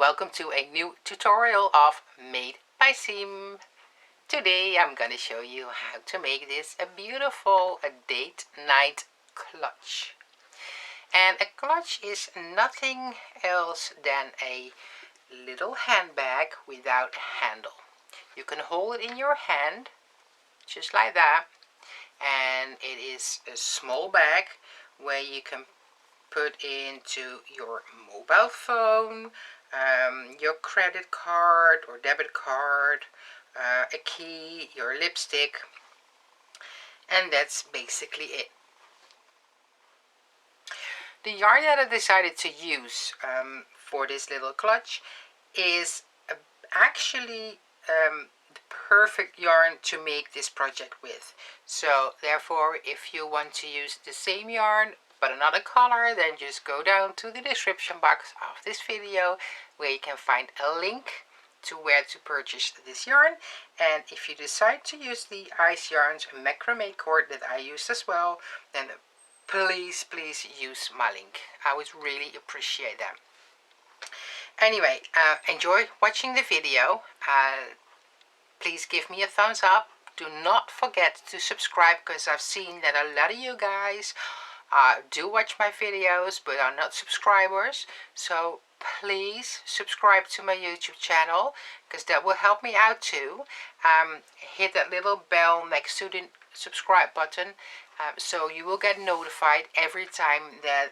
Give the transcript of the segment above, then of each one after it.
welcome to a new tutorial of Made by Siem. Today I'm gonna show you how to make this a beautiful date night clutch. And a clutch is nothing else than a little handbag without a handle. You can hold it in your hand just like that, and it is a small bag where you can put into your mobile phone, your credit card or debit card, a key, your lipstick, and that's basically it. The yarn that I decided to use for this little clutch is actually the perfect yarn to make this project with. So therefore, if you want to use the same yarn but another color, then just go down to the description box of this video where you can find a link to where to purchase this yarn. And if you decide to use the Ice Yarns Macrame Cord that I used as well, then please use my link. I would really appreciate that. Anyway, enjoy watching the video. Please give me a thumbs up. Do not forget to subscribe, because I've seen that a lot of you guys do watch my videos but are not subscribers. So please subscribe to my YouTube channel, because that will help me out too. Hit that little bell next to the subscribe button, so you will get notified every time that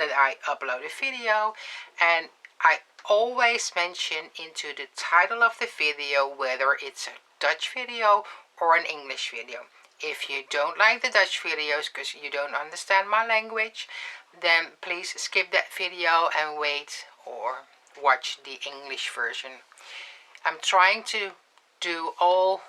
I upload a video. And I always mention into the title of the video whether it's a Dutch video or an English video. If you don't like the Dutch videos because you don't understand my language, then please skip that video and wait or watch the English version. I'm trying to do all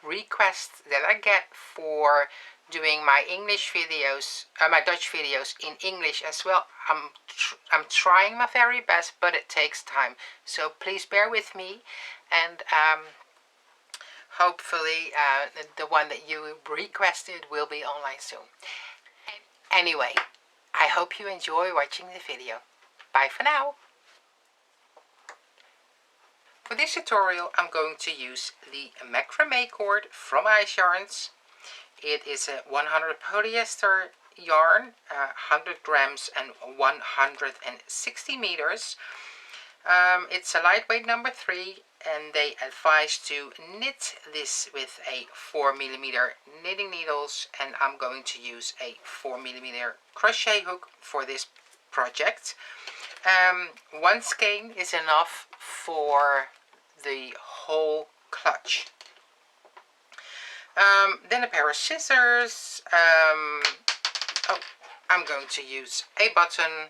requests that I get for doing my English videos, my Dutch videos in English as well. I'm trying my very best, but it takes time. So please bear with me, and hopefully the one that you requested will be online soon. Anyway, I hope you enjoy watching the video. Bye for now. For this tutorial I'm going to use the Macrame Cord from Ice Yarns. It is a 100 polyester yarn, 100 grams and 160 meters. It's a lightweight number 3, and they advise to knit this with a 4mm knitting needles, and I'm going to use a 4mm crochet hook for this project. One skein is enough for the whole clutch. Then a pair of scissors. I'm going to use a button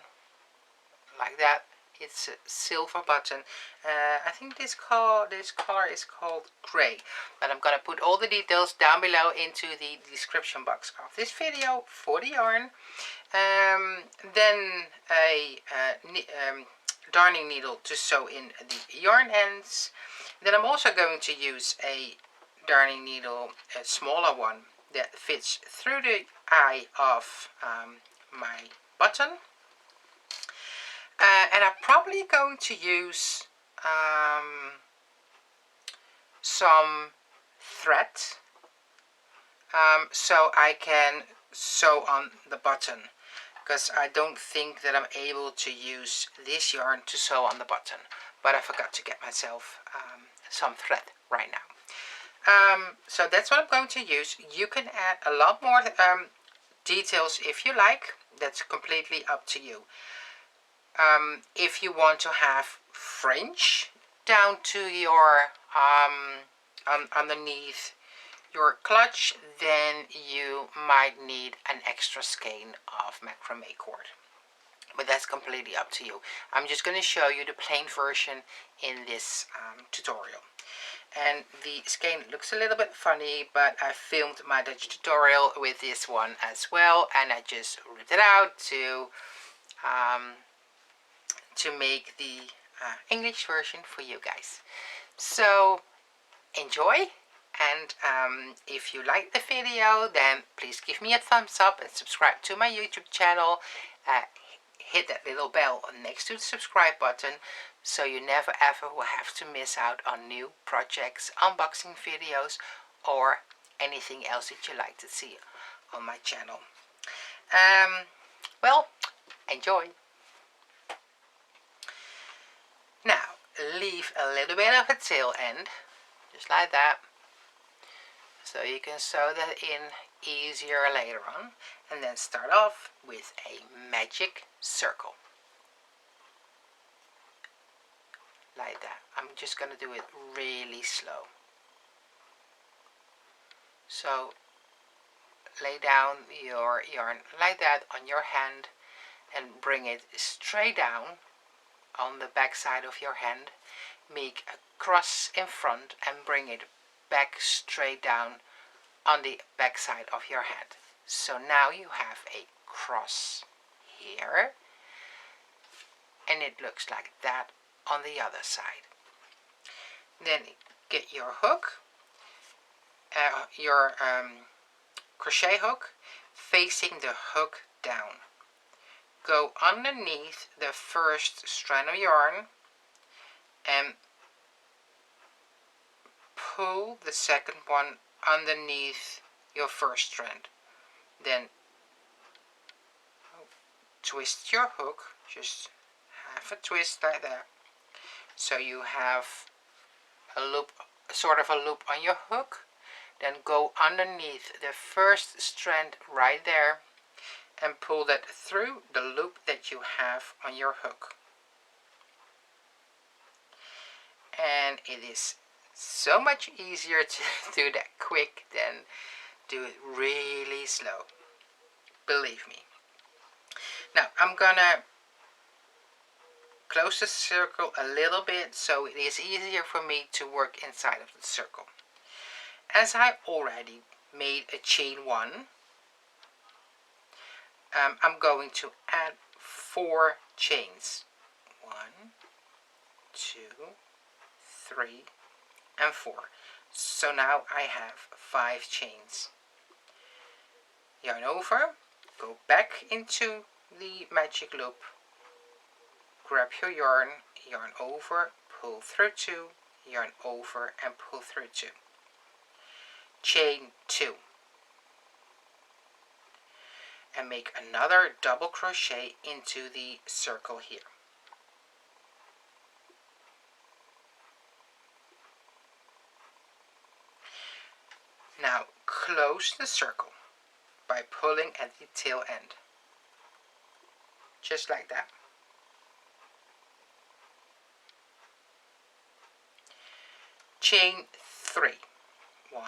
like that. It's a silver button. I think this color is called gray, but I'm gonna put all the details down below into the description box of this video for the yarn. Then a darning needle to sew in the yarn ends. Then I'm also going to use a darning needle, a smaller one, that fits through the eye of my button. And I'm probably going to use some thread so I can sew on the button, because I don't think that I'm able to use this yarn to sew on the button, but I forgot to get myself some thread right now. So that's what I'm going to use. You can add a lot more details if you like. That's completely up to you. If you want to have fringe down to your underneath your clutch, then you might need an extra skein of macrame cord, but that's completely up to you. I'm just going to show you the plain version in this tutorial. And the skein looks a little bit funny, but I filmed my Dutch tutorial with this one as well, and I just ripped it out to make the English version for you guys. So enjoy, and if you like the video, then please give me a thumbs up and subscribe to my YouTube channel. Hit that little bell next to the subscribe button so you never ever will have to miss out on new projects, unboxing videos, or anything else that you like to see on my channel. Well, enjoy. Now, leave a little bit of a tail end, just like that, so you can sew that in easier later on, and then start off with a magic circle. Like that. I'm just going to do it really slow. So, lay down your yarn like that on your hand and bring it straight down on the back side of your hand. Make a cross in front and bring it back straight down on the back side of your hand. So now you have a cross here, and it looks like that on the other side. Then get your hook, your crochet hook, facing the hook down. Go underneath the first strand of yarn and pull the second one underneath your first strand. Then twist your hook, just have a twist like that, so you have a loop, sort of a loop on your hook. Then go underneath the first strand right there and pull that through the loop that you have on your hook. And it is so much easier to do that quick than do it really slow, believe me. Now I'm gonna close the circle a little bit so it is easier for me to work inside of the circle. As I already made a chain 1, I'm going to add 4 chains. 1, 2, 3, and 4. So now I have 5 chains. Yarn over, go back into the magic loop, grab your yarn, yarn over, pull through 2, yarn over and pull through 2. Chain 2. And make another double crochet into the circle here. Now close the circle by pulling at the tail end. Just like that. Chain 3. 1,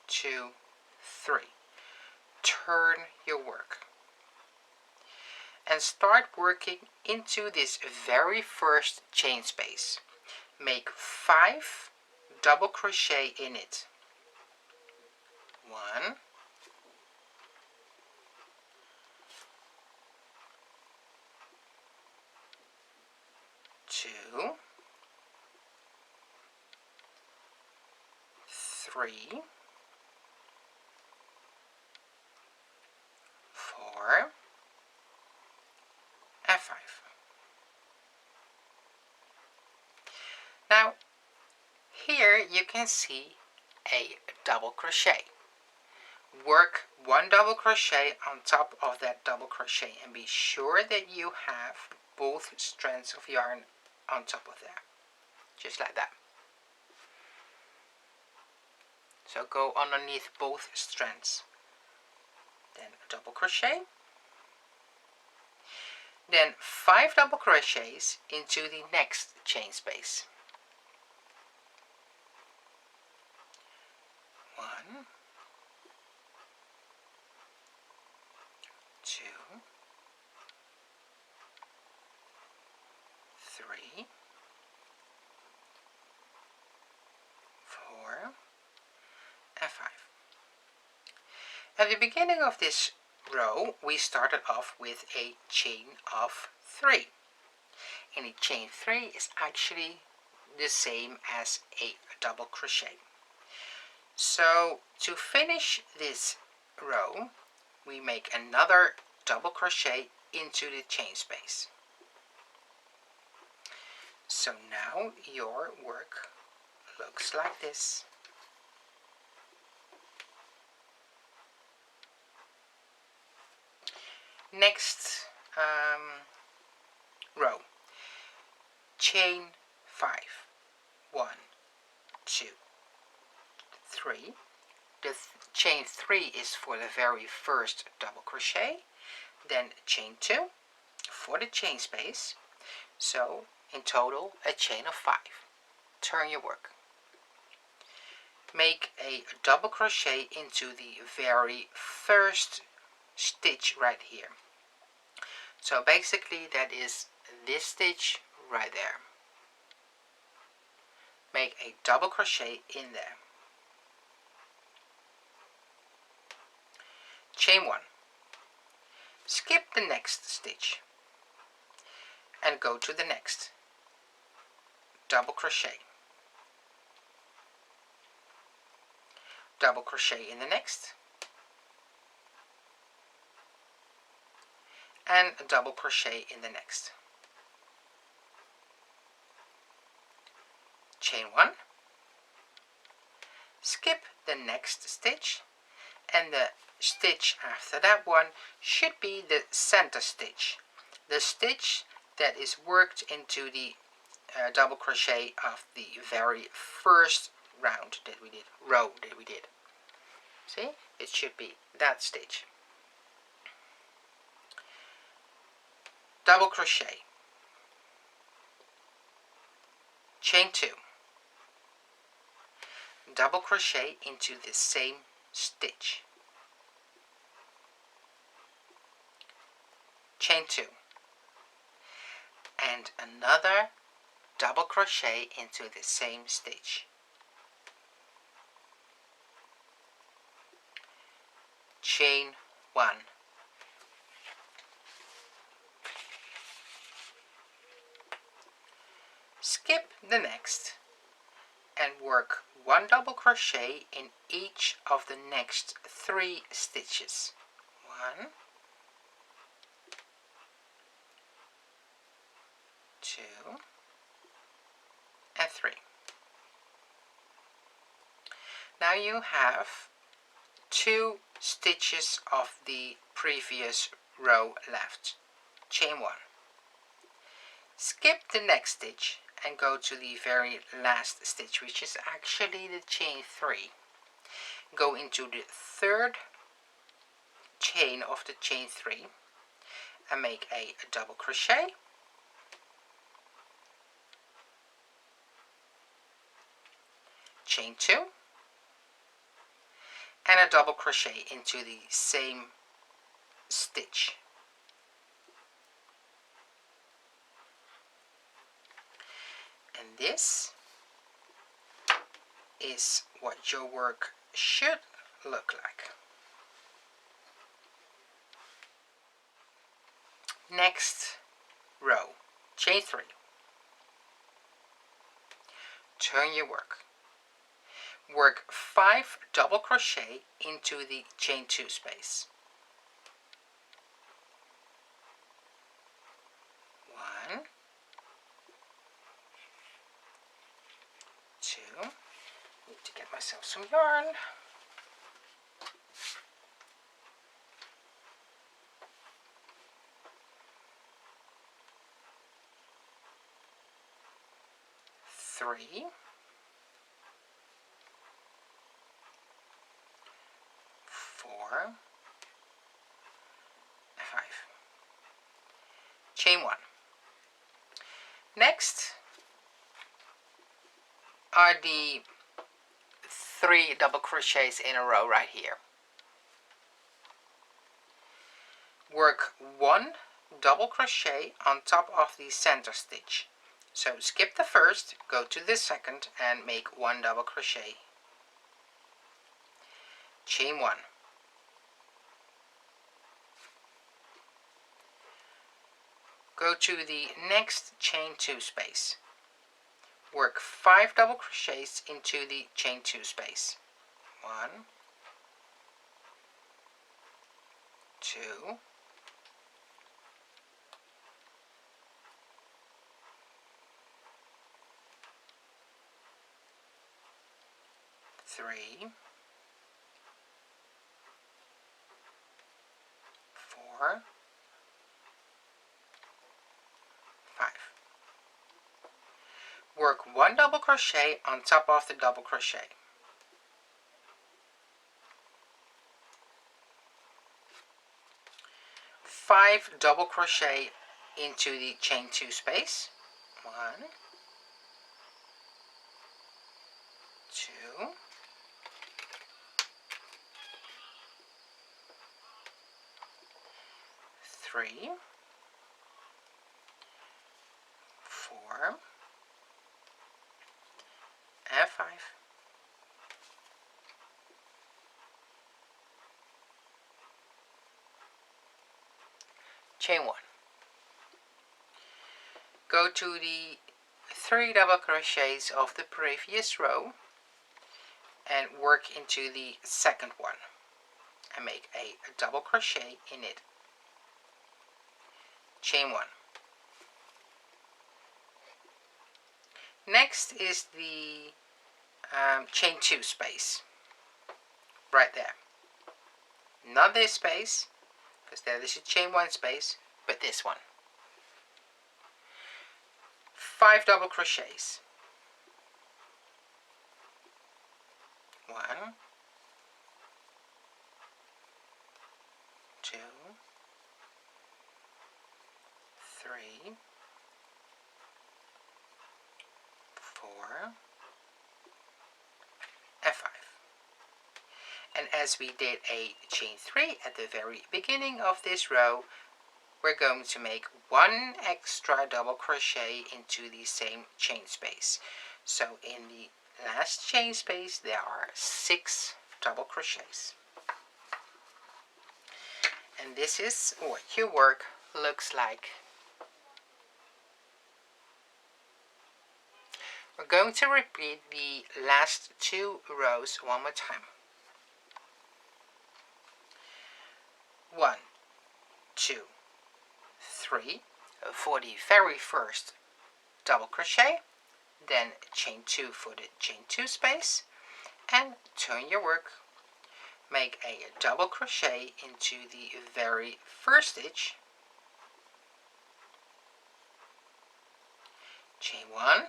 2, 3. Turn your work. And start working into this very first chain space. Make 5 double crochet in it. 1, 2, 3, 4, and 5. Now here you can see a double crochet. Work 1 double crochet on top of that double crochet and be sure that you have both strands of yarn on top of that, just like that. So go underneath both strands, then a double crochet, then 5 double crochets into the next chain space. 1, 2, 3, 4, and 5. At the beginning of this row, we started off with a chain of 3. And a chain 3 is actually the same as a double crochet. So to finish this row, we make another double crochet into the chain space. So now your work looks like this. Next row, chain 5, 1, 2, 3. The chain 3 is for the very first double crochet, then chain 2 for the chain space, so in total a chain of 5. Turn your work. Make a double crochet into the very first stitch right here. So basically that is this stitch right there. Make a double crochet in there. Chain 1. Skip the next stitch and go to the next. Double crochet. Double crochet in the next. And a double crochet in the next. Chain 1. Skip the next stitch, and the stitch after that one should be the center stitch, the stitch that is worked into the double crochet of the very first row that we did. See, it should be that stitch. Double crochet, chain 2, double crochet into the same stitch, chain 2, and another double crochet into the same stitch, chain 1, skip the next and work 1 double crochet in each of the next 3 stitches. 1, 2, and 3. Now you have 2 stitches of the previous row left. Chain 1. Skip the next stitch and go to the very last stitch, which is actually the chain 3. Go into the 3rd chain of the chain 3 and make a double crochet, chain 2, and a double crochet into the same stitch. And this is what your work should look like. Next row, chain 3. Turn your work. Work 5 double crochet into the chain 2 space. 1, 2, need to get myself some yarn. 3, 4, 5. Chain 1. Next are the 3 double crochets in a row right here. Work 1 double crochet on top of the center stitch. So skip the first, go to the second and make 1 double crochet. Chain 1. Go to the next chain 2 space. Work 5 double crochets into the chain 2 space. 1, 2, 3, 3, 4, 5. Work 1 double crochet on top of the double crochet. 5 double crochet into the chain 2 space. 1, 2, 3, 4, and 5. Chain 1. Go to the 3 double crochets of the previous row and work into the second one and make a double crochet in it. Chain 1. Next is the chain 2 space, right there. Not this space, because there is a chain 1 space, but this one. 5 double crochets. 1, 2, 3, 4, and 5. And as we did a chain 3 at the very beginning of this row, we're going to make 1 extra double crochet into the same chain space. So in the last chain space there are 6 double crochets. And this is what your work looks like. We're going to repeat the last 2 rows one more time. 1, 2, 3 for the very first double crochet, then chain 2 for the chain 2 space, and turn your work. Make a double crochet into the very first stitch, chain 1,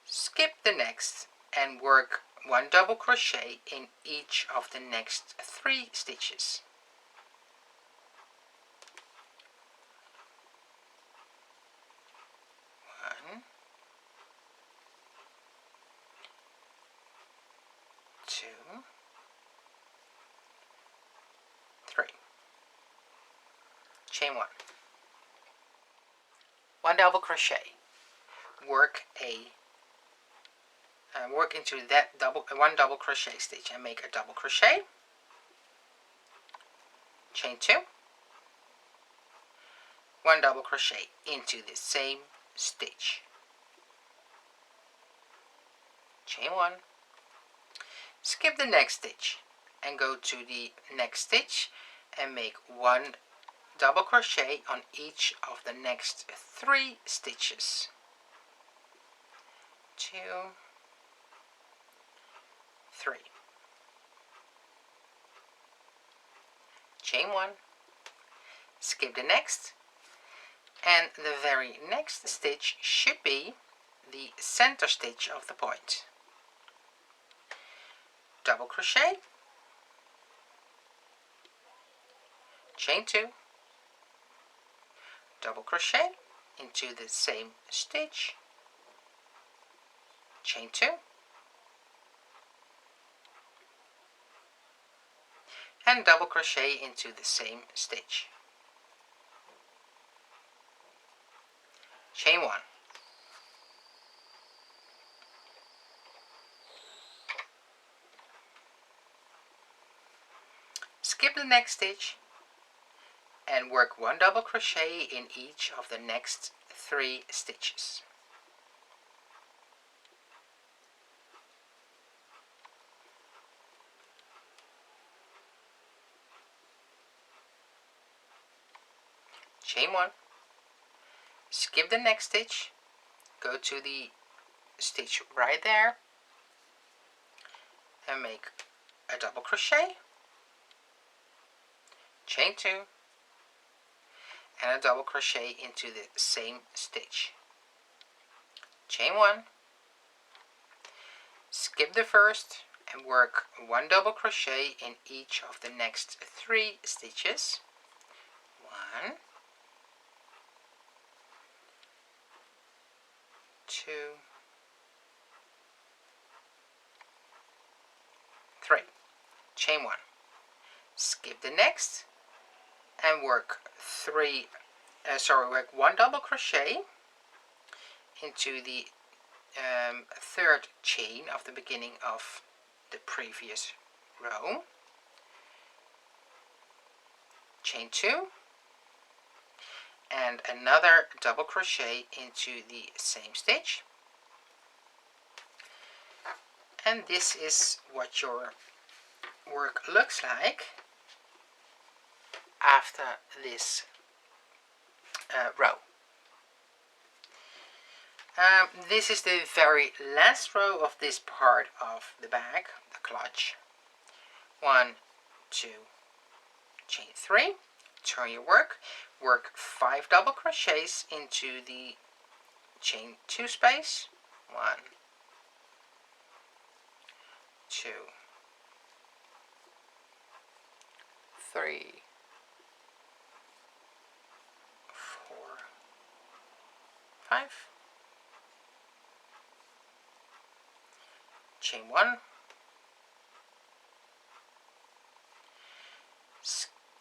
skip the next and work 1 double crochet in each of the next 3 stitches. 1, 2, 3. Chain 1. 1 double crochet. Work into that 1 double crochet stitch and make a double crochet. Chain 2. 1 double crochet into the same stitch. Chain 1. Skip the next stitch and go to the next stitch and make 1 double crochet on each of the next 3 stitches. 2, 3. Chain 1. Skip the next, and the very next stitch should be the center stitch of the point. Double crochet, chain 2, double crochet into the same stitch, chain 2, and double crochet into the same stitch. Chain 1. Skip the next stitch and work 1 double crochet in each of the next 3 stitches. Chain 1. Skip the next stitch, go to the stitch right there and make a double crochet, chain 2, and a double crochet into the same stitch. Chain 1, skip the first and work 1 double crochet in each of the next 3 stitches. 1, 2, 3. Chain 1, skip the next and work 1 double crochet into the 3rd chain of the beginning of the previous row. Chain 2 and another double crochet into the same stitch. And this is what your work looks like after this row. This is the very last row of this part of the bag, the clutch. 1, 2, chain 3, turn your work, work 5 double crochets into the chain 2 space. 1, 2, 3, 4, 5. Chain 1.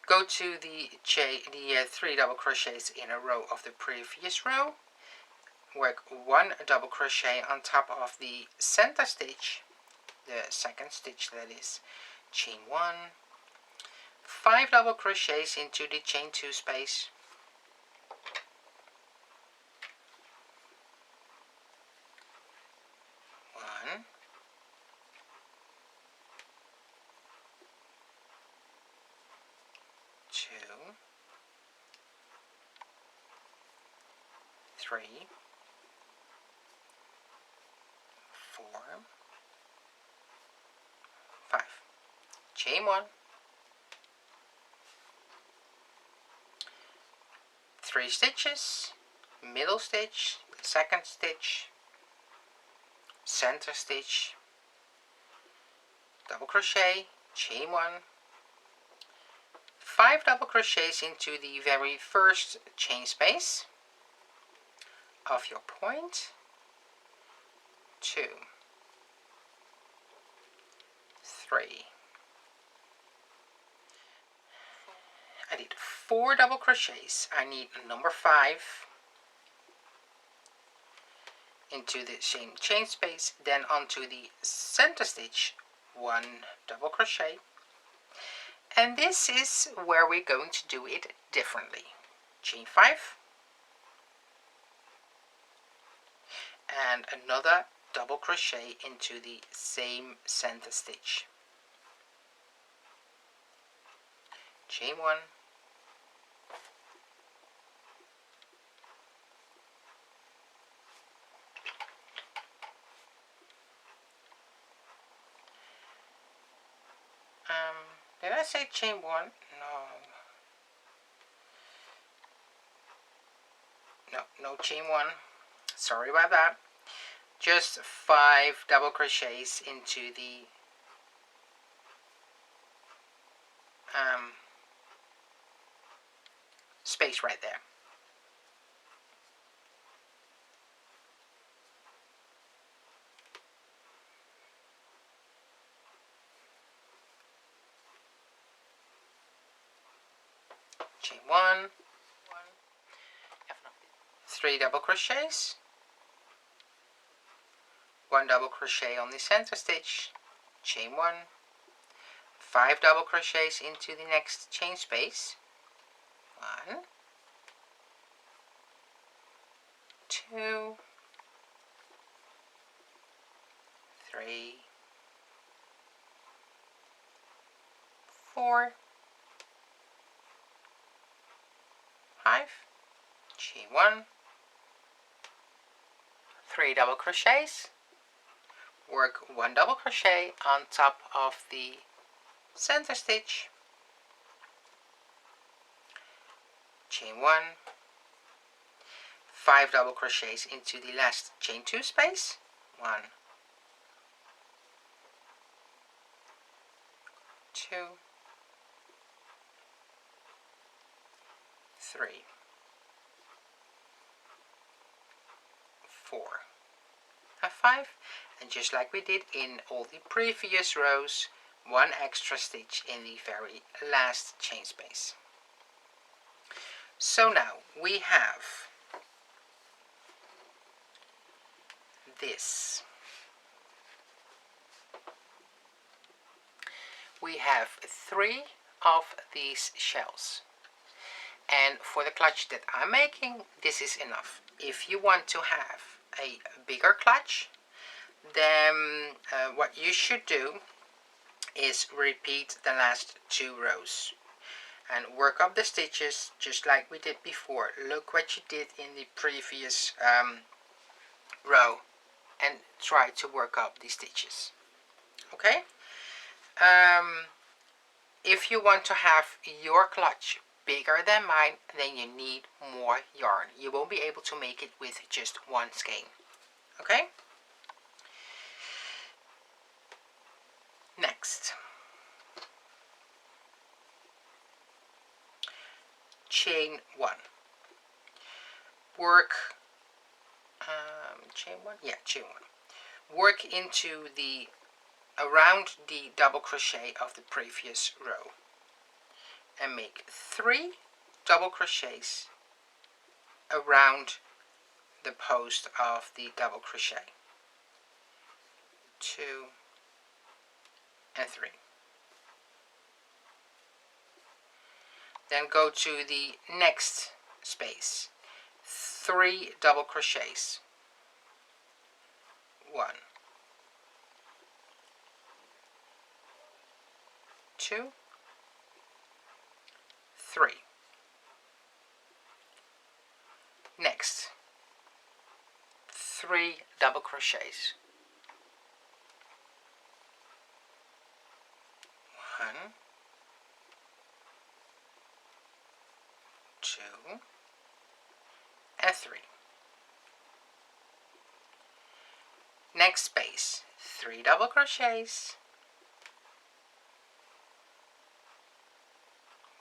Go to the 3 double crochets in a row of the previous row. Work 1 double crochet on top of the center stitch, the 2nd stitch that is. Chain 1. 5 double crochets into the chain 2 space. 1, 2, 3, 4, 5. Chain 1. 3 stitches, middle stitch, 2nd stitch, center stitch, double crochet, chain 1, 5 double crochets into the very first chain space of your point. 2, 3. I need 4 double crochets. I need number 5 into the same chain space, then onto the center stitch, 1 double crochet. And this is where we're going to do it differently. Chain 5 and another double crochet into the same center stitch. Chain 1, did I say chain 1? No chain 1. Sorry about that. Just 5 double crochets into the space right there. Chain 1, 3 double crochets, 1 double crochet on the center stitch, chain 1, 5 double crochets into the next chain space. 1, 2, 3, 4, 5, chain 1, 3 double crochets, work 1 double crochet on top of the center stitch, chain 1, 5 double crochets into the last chain 2 space, 1, 2, 3, 4, and 5, and just like we did in all the previous rows, 1 extra stitch in the very last chain space. So now we have this. We have 3 of these shells, and for the clutch that I'm making, this is enough. If you want to have a bigger clutch, then what you should do is repeat the last 2 rows and work up the stitches just like we did before. Look what you did in the previous row and try to work up the stitches. Okay? If you want to have your clutch bigger than mine, then you need more yarn. You won't be able to make it with just 1 skein. Okay? Next, chain 1. Work chain 1. Yeah, chain 1. Work into the around the double crochet of the previous row and make 3 double crochets around the post of the double crochet. 2 and 3. Then go to the next space, 3 double crochets, 1, 2, 3. Next, 3 double crochets, 1, 2, and 3. Next space, 3 double crochets,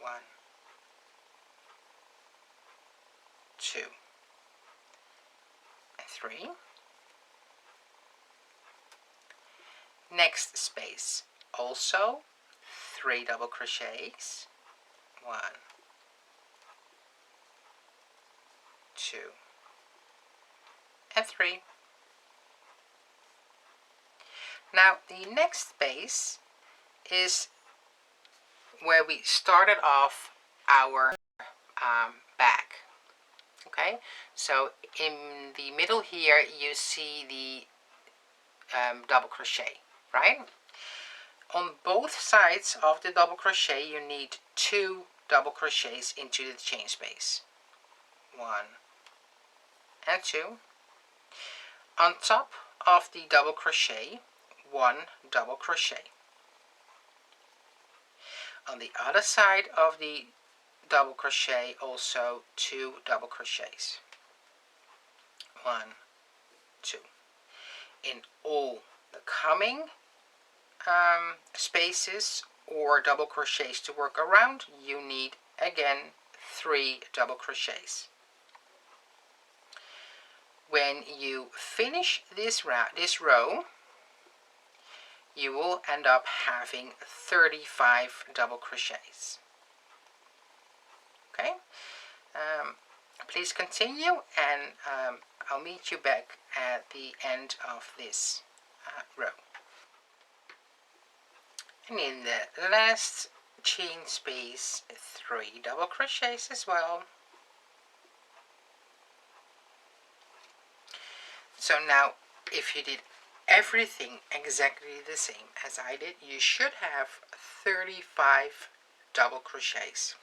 1, 2, and 3. Next space, also 3 double crochets, 1, 2, and 3. Now the next space is where we started off our bag. Okay, so in the middle here you see the double crochet, right? On both sides of the double crochet you need 2 double crochets into the chain space, 1 and 2. On top of the double crochet, 1 double crochet. On the other side of the double crochet, also 2 double crochets, 1, 2. In all the coming spaces or double crochets to work around, you need again 3 double crochets. When you finish this row, you will end up having 35 double crochets. Okay, please continue, and I'll meet you back at the end of this row. And in the last chain space, 3 double crochets as well. So now, if you did everything exactly the same as I did, you should have 35 double crochets.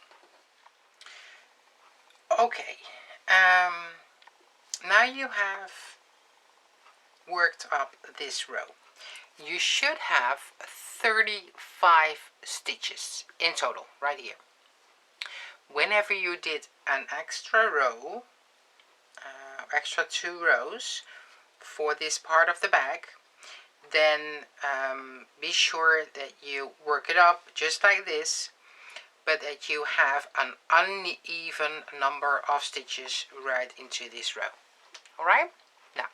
Okay, now you have worked up this row. you should have 35 stitches in total right here. Whenever you did an extra row, extra 2 rows for this part of the bag, then be sure that you work it up just like this, but that you have an uneven number of stitches right into this row. Alright? Now,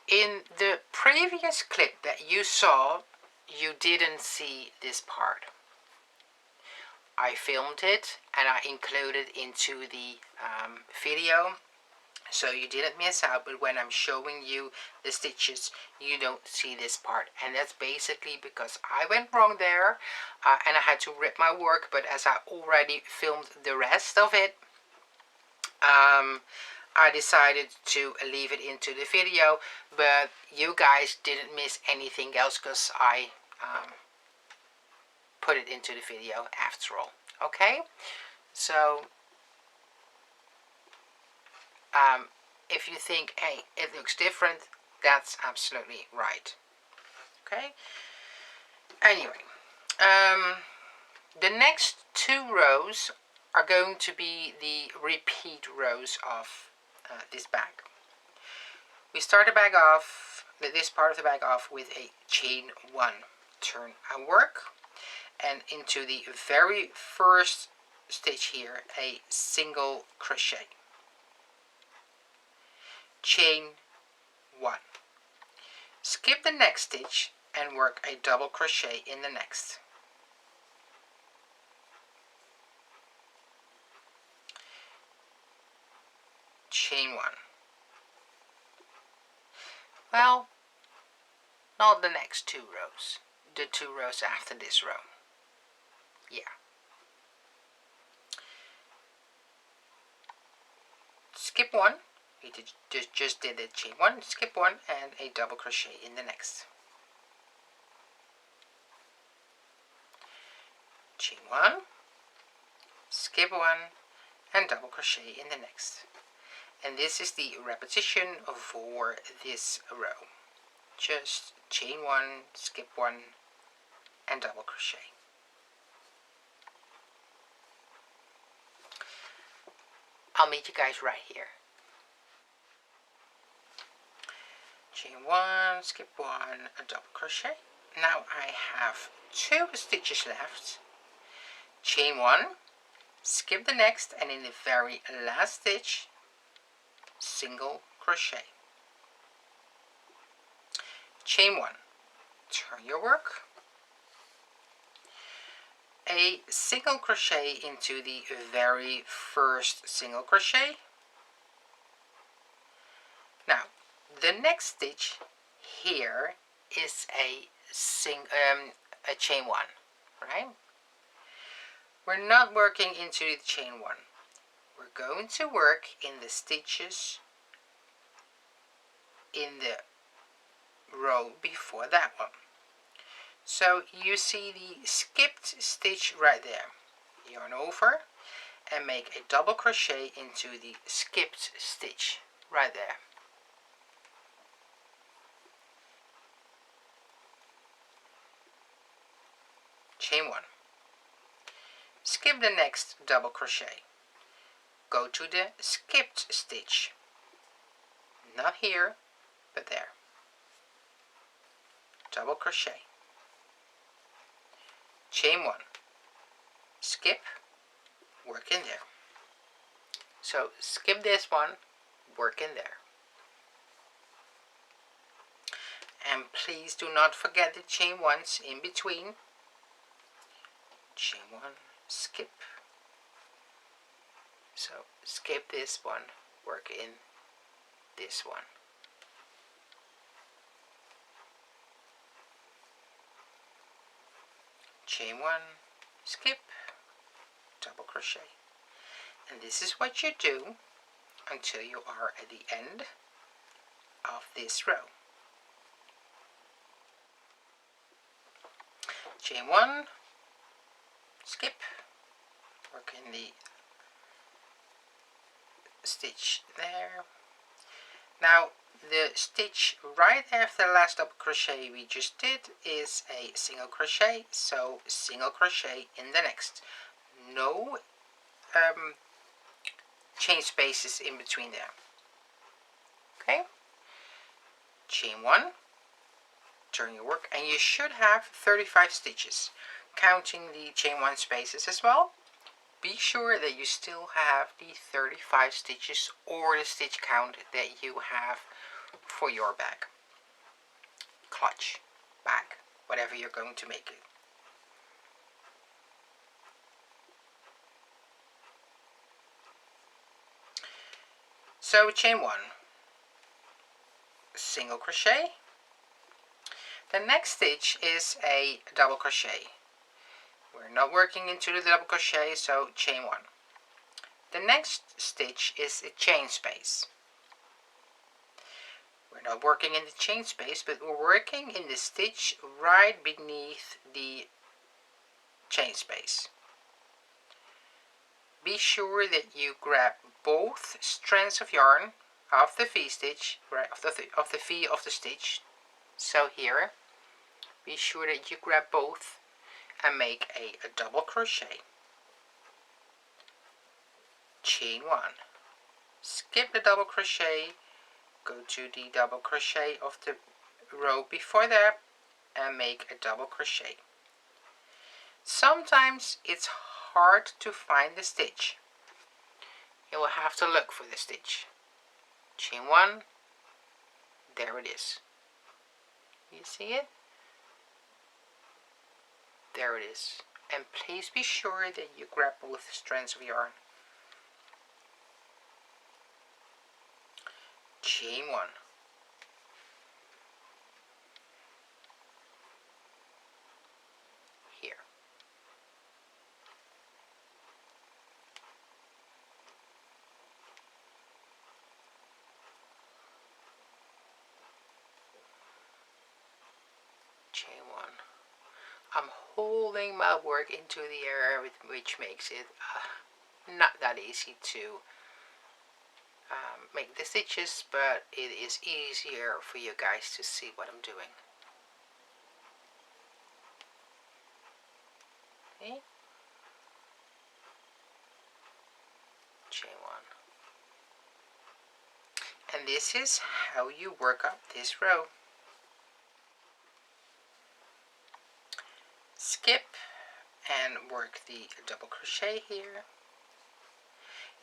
in the previous clip that you saw, you didn't see this part. I filmed it and I included into the video, so you didn't miss out, but when I'm showing you the stitches, you don't see this part. And that's basically because I went wrong there, and I had to rip my work, but as I already filmed the rest of it, I decided to leave it into the video, but you guys didn't miss anything else because I put it into the video after all. Okay, so if you think, hey, it looks different, that's absolutely right. Okay, anyway, the next 2 rows are going to be the repeat rows of this bag. We start the bag off, this part of the bag off, with a chain 1, turn and work, and into the very first stitch here, a single crochet, chain 1, skip the next stitch and work a double crochet in the next, chain 1. Well, not the next 2 rows, the 2 rows after this row. Yeah. Skip 1, we just did a chain 1, skip 1 and a double crochet in the next. Chain 1, skip 1 and double crochet in the next. And this is the repetition for this row. Just chain 1, skip 1 and double crochet. I'll meet you guys right here. Chain 1, skip 1, a double crochet. Now I have 2 stitches left. Chain 1, skip the next, and in the very last stitch, single crochet. Chain 1, turn your work, a single crochet into the very first single crochet. Now the next stitch here is a chain 1, right? We're not working into the chain 1. We're going to work in the stitches in the row before that one. So you see the skipped stitch right there. Yarn over and make a double crochet into the skipped stitch right there. Chain 1. Skip the next double crochet. Go to the skipped stitch. Not here, but there. Double crochet. Chain 1. Skip, work in there. So skip this one, work in there. And please do not forget the chain 1s in between. Chain 1, skip. So skip this one, work in this one. Chain 1, skip, double crochet. And this is what you do until you are at the end of this row. Chain 1, skip, work in the stitch there. Now the stitch right after the last double crochet we just did is a single crochet, so single crochet in the next. No chain spaces in between there. Okay, chain 1, turn your work, and you should have 35 stitches, counting the chain 1 spaces as well. Be sure that you still have the 35 stitches or the stitch count that you have for your bag, clutch, bag, whatever you're going to make it. So chain 1, single crochet. The next stitch is a double crochet. We're not working into the double crochet, so chain 1. The next stitch is a chain space. We're not working in the chain space, but we're working in the stitch right beneath the chain space. Be sure that you grab both strands of yarn of the V stitch, right, of the V of the stitch. So here, be sure that you grab both and make a double crochet. Chain 1. Skip the double crochet, go to the double crochet of the row before that and make a double crochet. Sometimes it's hard to find the stitch. You will have to look for the stitch. Chain 1, there it is. You see it? There it is. And please be sure that you grab both strands of yarn. Chain 1. Here. Chain 1. I'm holding my work into the air, which makes it not that easy to make the stitches, but it is easier for you guys to see what I'm doing. Okay. Chain 1. And this is how you work up this row. Skip and work the double crochet here.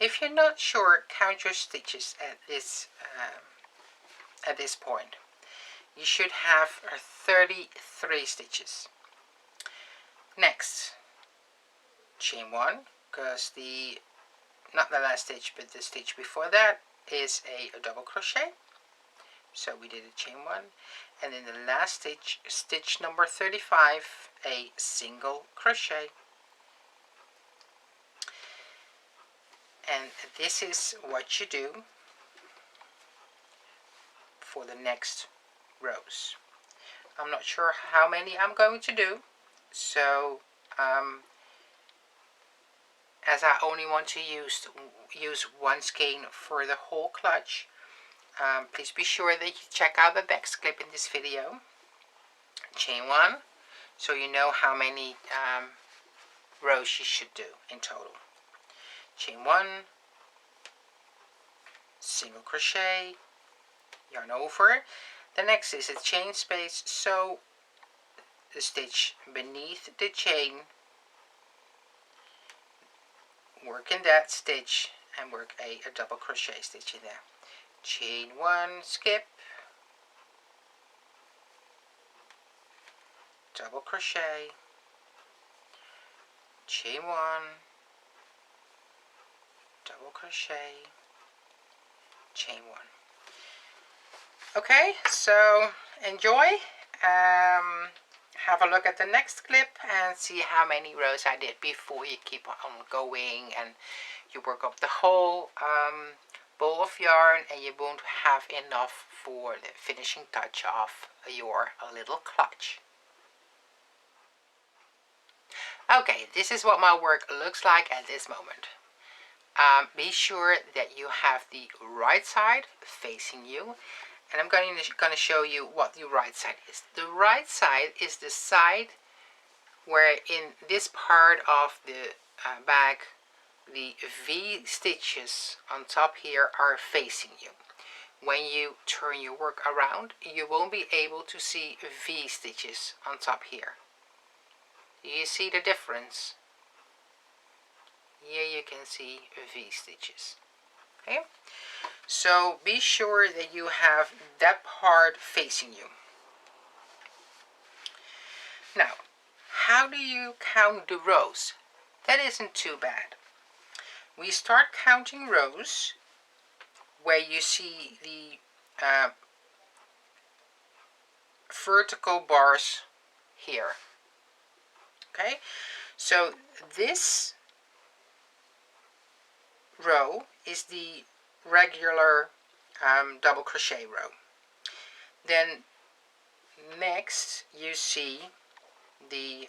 If you're not sure, count your stitches at this point. You should have 33 stitches. Next, chain 1, because not the last stitch, but the stitch before that is a double crochet. So we did a chain 1, and in the last stitch, stitch number 35, a single crochet. And this is what you do for the next rows. I'm not sure how many I'm going to do, so as I only want to use one skein for the whole clutch, please be sure that you check out the next clip in this video. Chain 1, so you know how many rows you should do in total. Chain 1, single crochet, yarn over. The next is a chain space, so the stitch beneath the chain, work in that stitch and work a double crochet stitch in there. Chain 1, skip, double crochet, chain 1, double crochet, chain 1. Okay, so enjoy. Have a look at the next clip and see how many rows I did before you keep on going, and you work up the whole ball of yarn, and you won't have enough for the finishing touch of your little clutch. Okay, this is what my work looks like at this moment. Be sure that you have the right side facing you, and I'm going to show you what the right side is. The right side is the side where in this part of the bag the V stitches on top here are facing you. When you turn your work around, you won't be able to see V stitches on top here. Do you see the difference? Here you can see V stitches. Okay, so be sure that you have that part facing you. Now, how do you count the rows? That isn't too bad. We start counting rows where you see the vertical bars here. Okay, so this row is the regular double crochet row. Then next you see the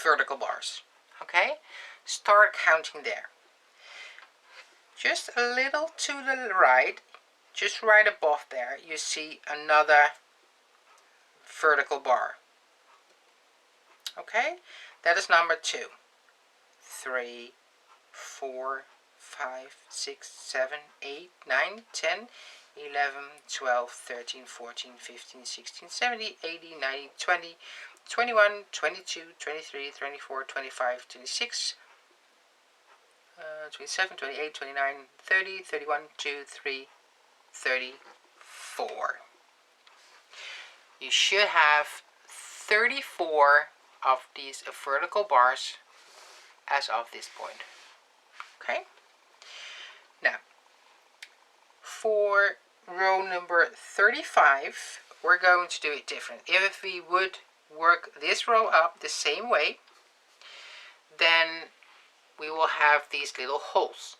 vertical bars. Okay, start counting there. Just a little to the right, just right above there, you see another vertical bar. Okay, that is number 2. 3, 4, 5, 6, 7, 8, 9, 10, 11, 12, 13, 14, 15, 16, 17, 18, 19, 20, 21, 22, 23, 24, 25, 26, 27, 28, 29, 30, 31, 2, 3, 34. You should have 34 of these vertical bars as of this point. Okay? Now, for row number 35, we're going to do it different. If we would work this row up the same way, then we will have these little holes,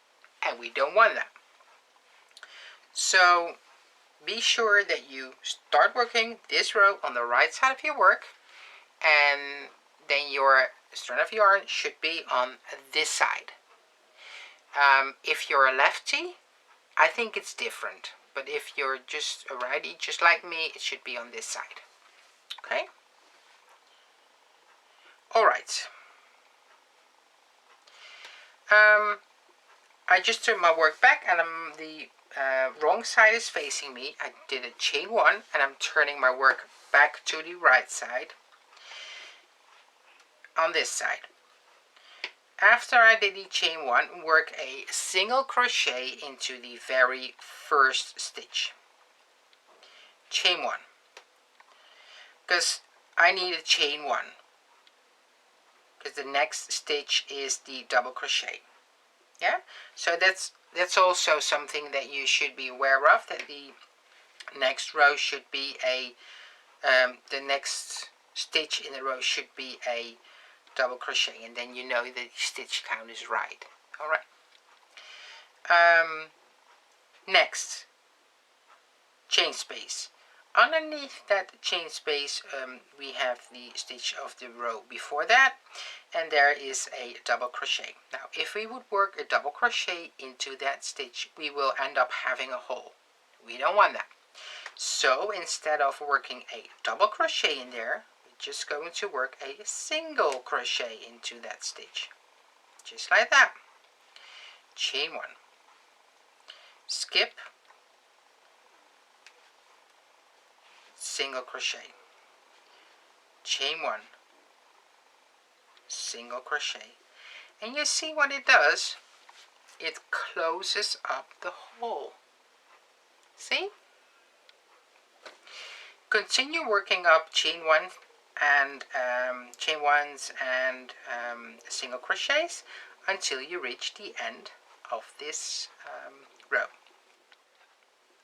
and we don't want that. So be sure that you start working this row on the right side of your work, and then your strand of yarn should be on this side. If you're a lefty, I think it's different, but if you're just a righty, just like me, it should be on this side. Okay? Alright. I just turned my work back, and the wrong side is facing me. I did a chain 1, and I'm turning my work back to the right side on this side. After I did the chain 1, work a single crochet into the very first stitch. Chain 1. Because I need a chain 1. Because the next stitch is the double crochet. Yeah? So that's also something that you should be aware of, that the next row should be a, the next stitch in the row should be a double crochet, and then you know the stitch count is right. Alright. Next, chain space. Underneath that chain space we have the stitch of the row before that, and there is a double crochet. Now if we would work a double crochet into that stitch, we will end up having a hole. We don't want that. So instead of working a double crochet in there, we're just going to work a single crochet into that stitch. Just like that. Chain 1. Skip. Single crochet, chain 1, single crochet, and you see what it does? It closes up the hole. See? Continue working up chain 1 and chain 1s and single crochets until you reach the end of this row.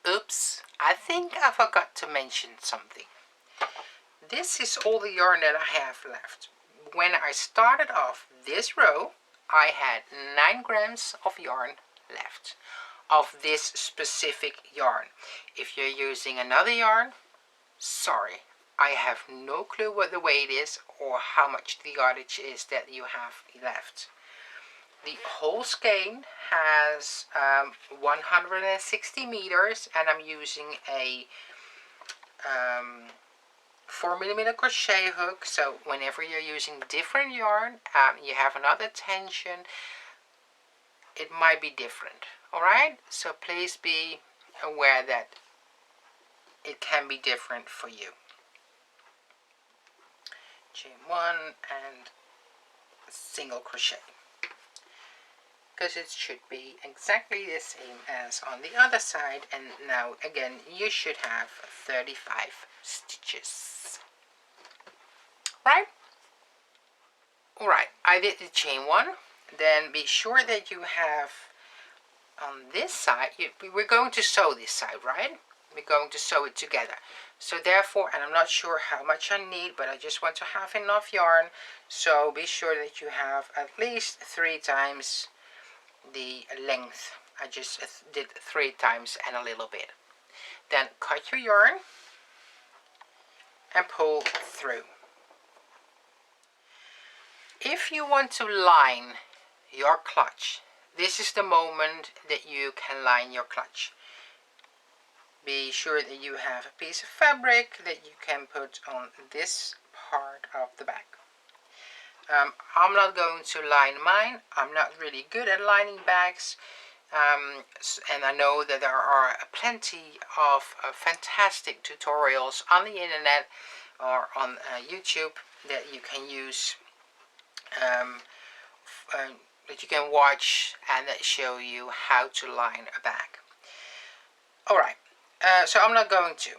Oops, I think I forgot to mention something. This is all the yarn that I have left. When I started off this row, I had 9 grams of yarn left of this specific yarn. If you're using another yarn, sorry, I have no clue what the weight is or how much the yardage is that you have left. The whole skein has 160 meters, and I'm using a 4mm crochet hook, so whenever you're using different yarn, you have another tension, it might be different. Alright, so please be aware that it can be different for you. Chain 1 and single crochet, because it should be exactly the same as on the other side. And now again, you should have 35 stitches, right? Alright, I did the chain 1. Then be sure that you have on this side, we're going to sew this side, right? We're going to sew it together. So therefore, and I'm not sure how much I need, but I just want to have enough yarn. So be sure that you have at least 3 times the length. I just did 3 times and a little bit. Then cut your yarn and pull through. If you want to line your clutch, this is the moment that you can line your clutch. Be sure that you have a piece of fabric that you can put on this part of the back. I'm not going to line mine. I'm not really good at lining bags. And I know that there are plenty of fantastic tutorials on the internet or on YouTube that you can use, that you can watch and that show you how to line a bag. Alright, so I'm not going to.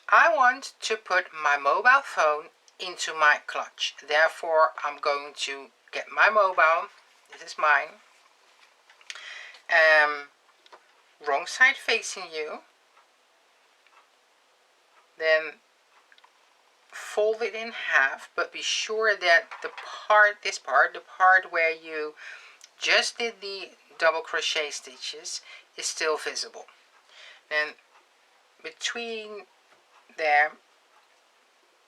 I want to put my mobile phone into my clutch. Therefore, I'm going to get my mobile. This is mine. Wrong side facing you. Then fold it in half, but be sure that the part where you just did the double crochet stitches is still visible. Then between there,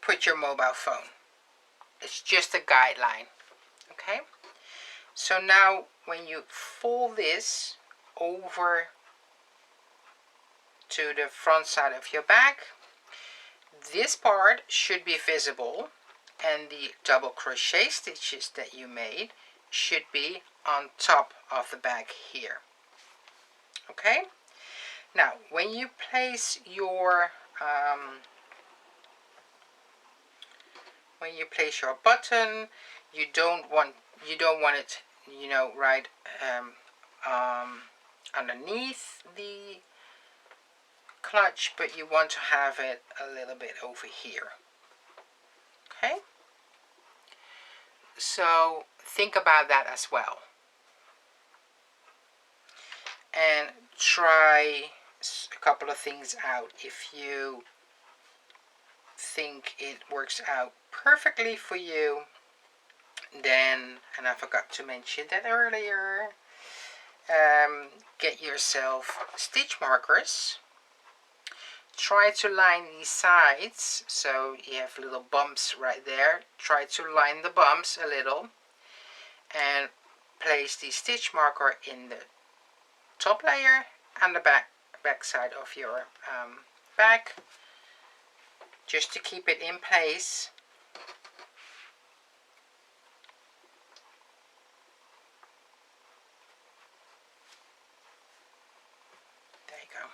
put your mobile phone. It's just a guideline. Okay? So now when you fold this over to the front side of your bag, this part should be visible, and the double crochet stitches that you made should be on top of the bag here. Okay? Now, when you place your button, you don't want it, right underneath the clutch, but you want to have it a little bit over here. Okay? So think about that as well. And try a couple of things out. If you think it works out perfectly for you, then, and I forgot to mention that earlier, get yourself stitch markers. Try to line these sides, so you have little bumps right there. Try to line the bumps a little and place the stitch marker in the top layer and the back side of your bag, just to keep it in place. There you go.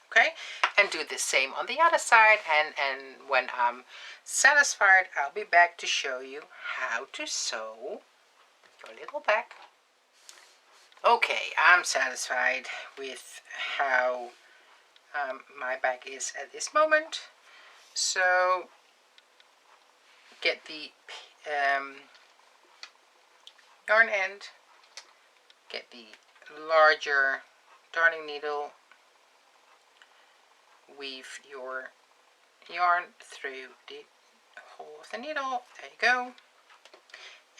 Okay, and do the same on the other side, and when I'm satisfied, I'll be back to show you how to sew your little bag. Okay, I'm satisfied with how my bag is at this moment. So get the yarn end, get the larger darning needle, weave your yarn through the hole of the needle, there you go,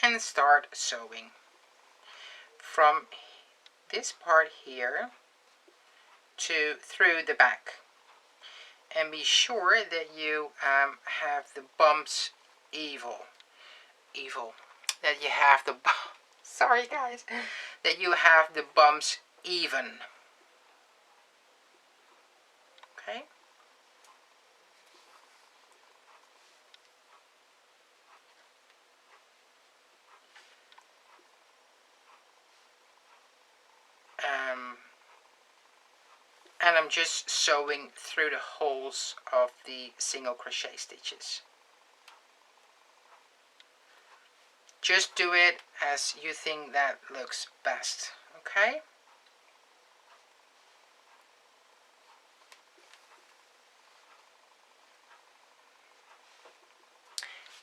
and start sewing from this part here to through the back. And be sure that you have the bumps even, that you have the sorry guys, that you have the bumps even. Okay. And I'm just sewing through the holes of the single crochet stitches. Just do it as you think that looks best, okay?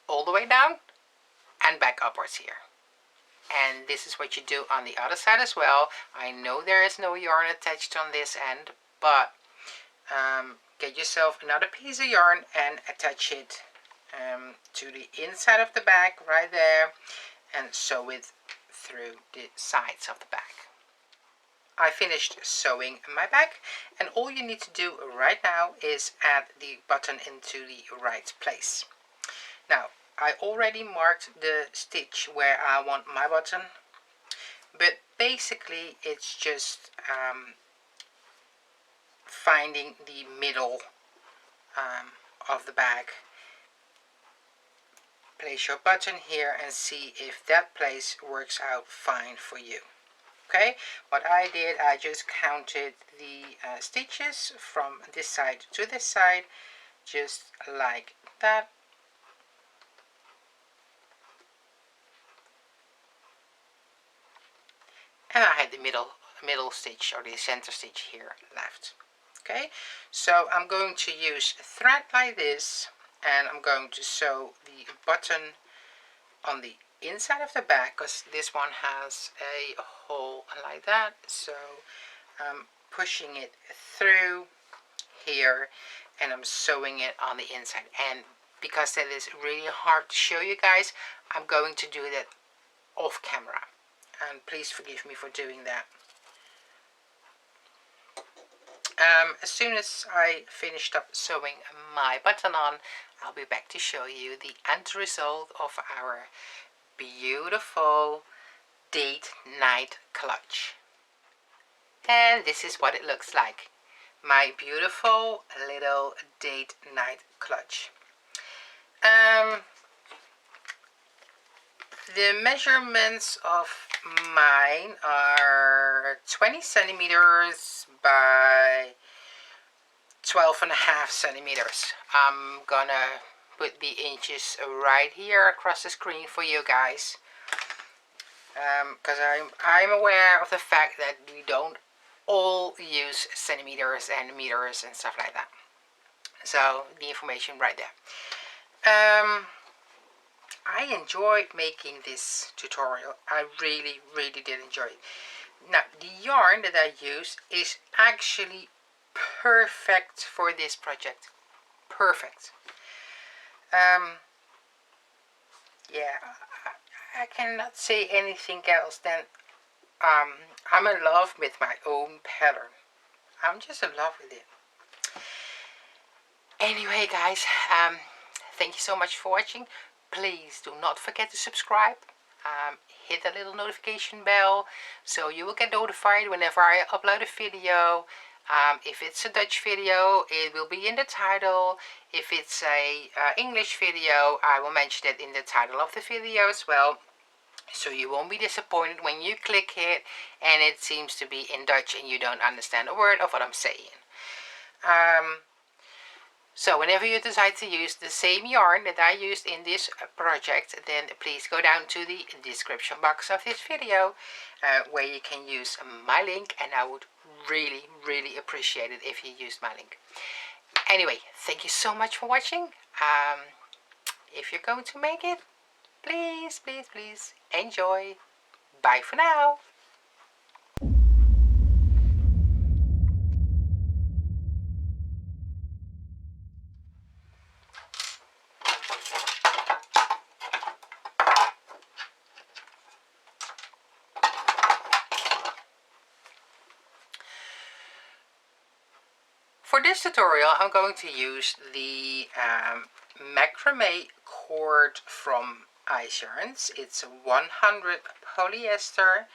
All the way down and back upwards here. And this is what you do on the other side as well. I know there is no yarn attached on this end, but get yourself another piece of yarn and attach it to the inside of the bag right there and sew it through the sides of the bag. I finished sewing my bag, and all you need to do right now is add the button into the right place. Now, I already marked the stitch where I want my button, but basically it's just finding the middle of the bag. Place your button here and see if that place works out fine for you. Okay, what I did, I just counted the stitches from this side to this side, just like that. And I had the middle stitch, or the center stitch here left. Okay, so I'm going to use thread like this, and I'm going to sew the button on the inside of the bag, because this one has a hole like that. So I'm pushing it through here and I'm sewing it on the inside. And because that is really hard to show you guys, I'm going to do that off camera, and please forgive me for doing that. As soon as I finished up sewing my button on, I'll be back to show you the end result of our beautiful date night clutch. And this is what it looks like, my beautiful little date night clutch. The measurements of mine are 20 centimeters by 12.5 centimeters. I'm gonna put the inches right here across the screen for you guys, because I'm aware of the fact that we don't all use centimeters and meters and stuff like that. So the information right there. I enjoyed making this tutorial. I really did enjoy it. Now, the yarn that I use is actually perfect for this project. Perfect. Yeah, I cannot say anything else than I'm in love with my own pattern. I'm just in love with it. Anyway, guys, thank you so much for watching. Please do not forget to subscribe. Hit the little notification bell so you will get notified whenever I upload a video. If it's a Dutch video, it will be in the title. If it's a English video, I will mention it in the title of the video as well. So you won't be disappointed when you click it and it seems to be in Dutch and you don't understand a word of what I'm saying. So whenever you decide to use the same yarn that I used in this project, then please go down to the description box of this video where you can use my link, and I would really appreciate it if you used my link. Anyway, thank you so much for watching. If you're going to make it, please enjoy. Bye for now. For this tutorial, I'm going to use the Macrame Cord from ice yarns. It's 100 polyester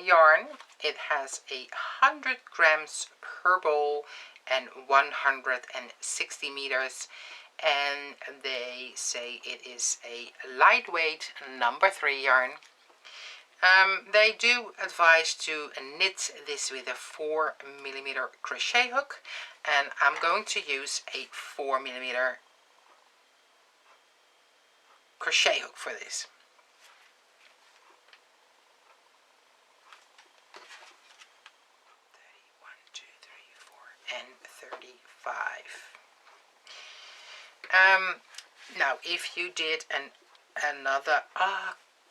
yarn. It has 100 grams per ball and 160 meters, and they say it is a lightweight number 3 yarn. They do advise to knit this with a 4mm crochet hook, and I'm going to use a 4mm crochet hook for this. 31, 2, 3, 4, and 35. Now if you did another,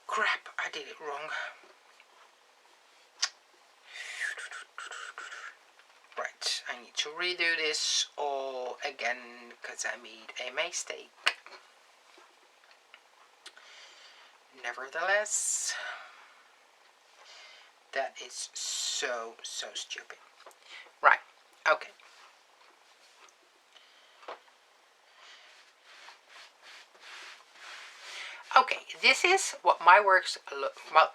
crap, I did it wrong. Right, I need to redo this all again because I made a mistake. Nevertheless, that is so stupid. Right, okay. Okay, this is what my works look. Well,